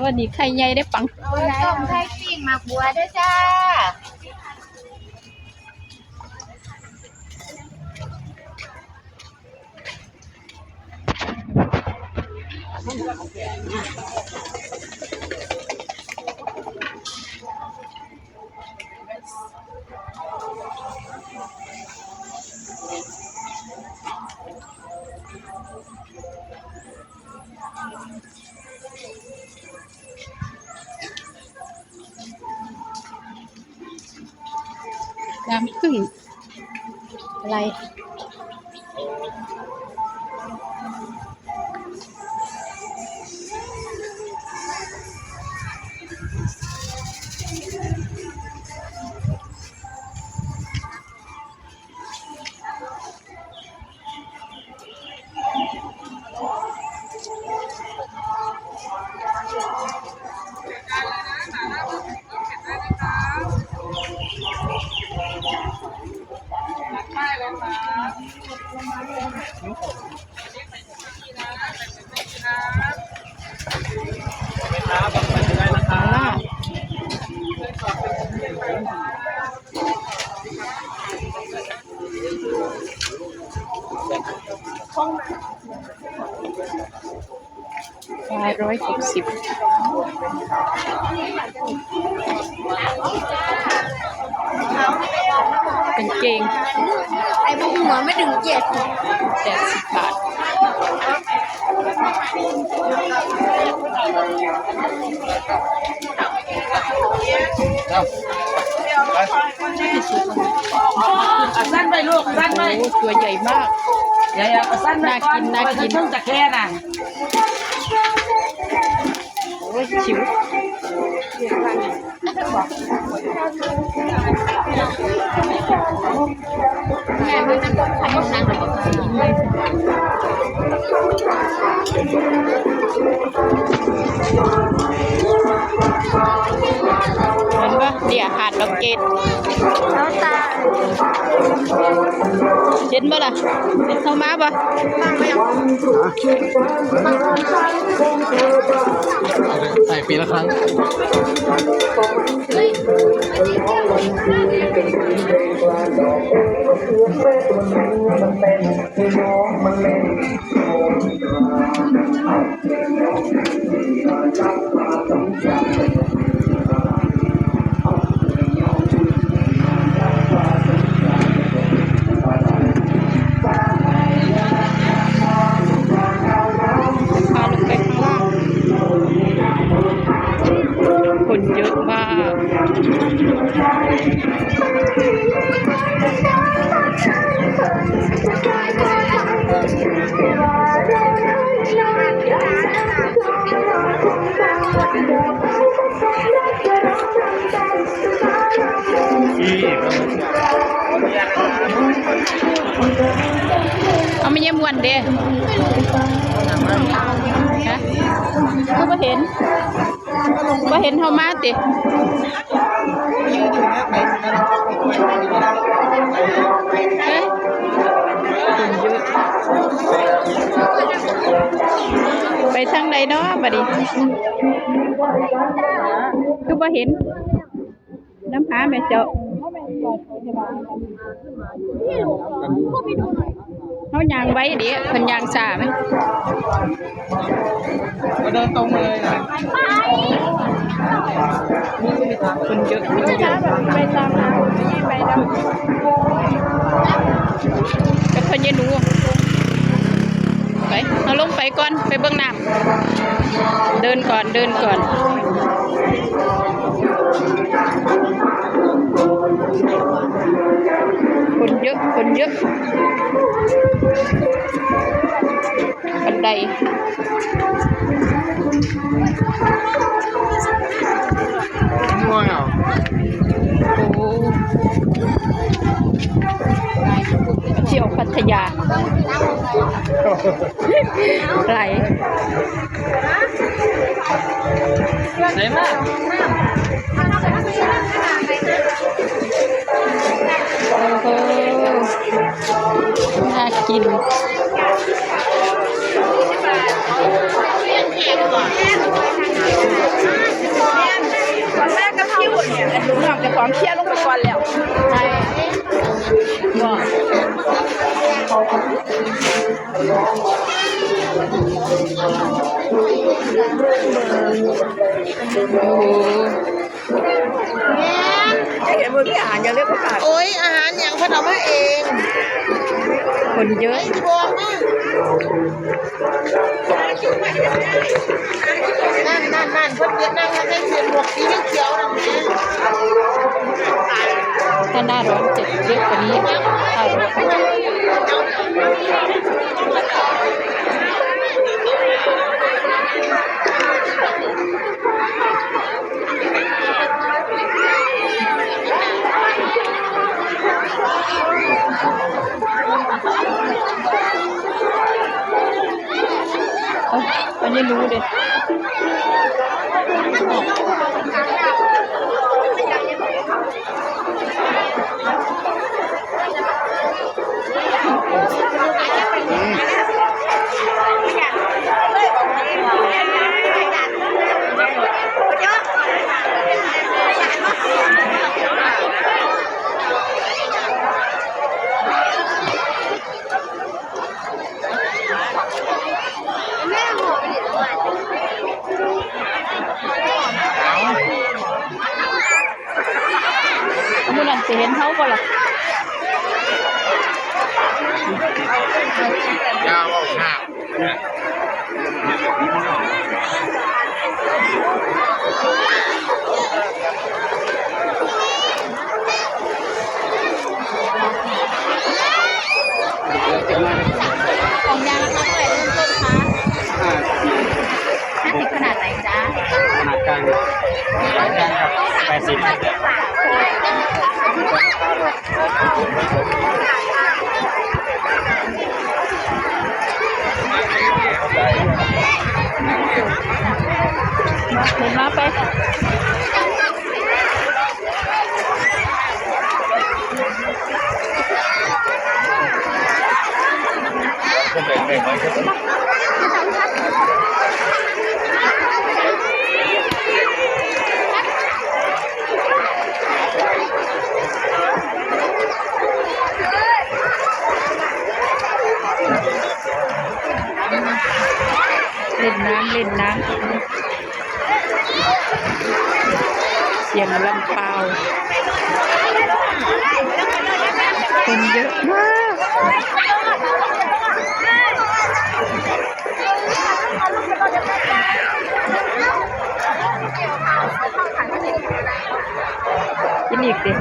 วันนี้ไข่ใหญ่ได้ปังต้มไข่ปิ้งหมักบัวด้วยจ้าน้ำผึ้งอะไร160เป็นเกงไอ้พวกหัวไม่ถึง70 บาทสั้นไปลูกสั้นไปโอ้ตัวใหญ่มากอย่าสั้นไปก่อนน่ากินเพิ่งจะแค่น่ะโอ้ยชิวแม่มันจะต้มไข่นานหรือเปล่าเห็นปะเดี๋ยวหาดดอกเกดแล้วตาเห็นปะล่ะเห็นเข้ามาปะตั้งไปยังใส่ปีละครั้งคนเยอะมากเอาไม่เยี่ยมวันเด้ฮะก็ไม่เห็นเขามาติเอ๊ะคนเยอะไปทางใดเนาะบัดนี้ก็บ่เห็นน้ำหาแม่เจ้าเขายางไว้เดี๋ยวเพิ่นยางสาไหมก็เดินตรงมาเลยนะคนเยอะไปตามน้ำไปแล้วกับพญานูไปเอาลงไปก่อนไปเบื้องน้ำเดินก่อนคนเยอะบันไดง่วงเหรอโอ้เที่ยวพัทยาไหลไหนมากโอ้โหน่ากิน20 บาท น้องจะพร้อมเคลียร์ลงไปก่อนแล้วใช่บ่ โอ้โห จะเห็นมือที่อาหารยังเรียกประกาศ โอ้ยอาหารอย่างเพิ่นเอามาเอง คนเยอะ บอกนั่นเพิ่นเวียดนามเขาได้เสียหมวกสีเขียวๆนั่นแหละ ถ้าหน้าร้อนจะเยอะกว่านี้ถ้าร้อนอันนี้รู้เลยมื้อนั้นสิเห็นเฮาบ่ล่ะ ยาวเอาหน้า ของยางราคาเท่าไหร่เริ่มต้นคะ50ขนาดไหนจ๊ะ ขนาดกลางกับ80 เห็นมาไปเล่นน้ำเสียงลำเปล่าคนเยอะมากกินอีกดิ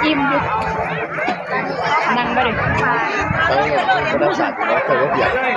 อิ่มอยู่นั่งบ่ดิ เขาได้สั่งแล้วเคยว่าเบียด ยังไง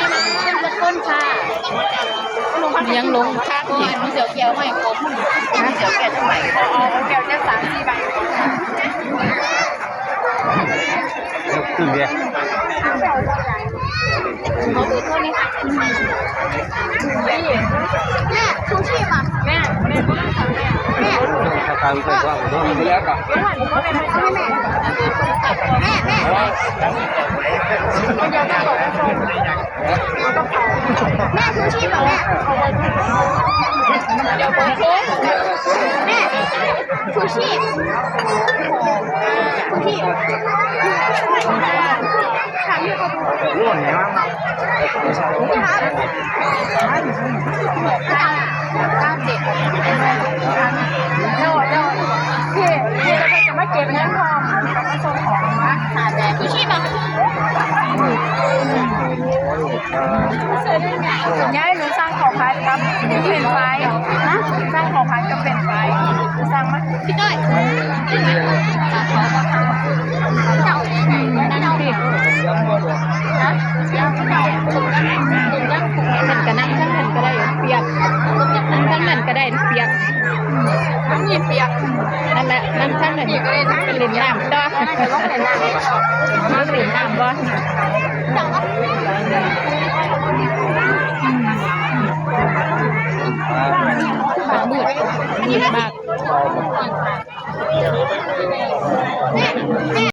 นะจะต้นค่ะ ยังลงทัก โอ้ยมันเสียวเกียวใหม่ผมนะเสียวเกียวจะใหม่เอาเกียวจะ3-4ใบ ขึ้นเดีย ขอดูโทษนี่ค่ะแม่ชูชีพอ่ะแม่แม่ ตามไปว่าผมต้องไปแล้วกับ แม่ชูชีพอ่ะแม่เดี๋ยวผมชูแม่ชูชีพร่วนไงวะ เก็บเงินทองมาส่งของนะค่ะแต่ผู้ชีพแบบย้ายหนูสร้างของพัดครับเป็นไฟนะสร้างของพัดก็เป็นไฟสร้างมั้ยพี่ต้อยเจ้าไหนนะเจ้าดินะเจ้าเจ้าเป็นกระนั่ง นี่ก็เลยทั้ง ไปเล่นน้ำต่อ จะต้องเป็นน้ำ มาเล่นน้ำบ่บากมืดมาก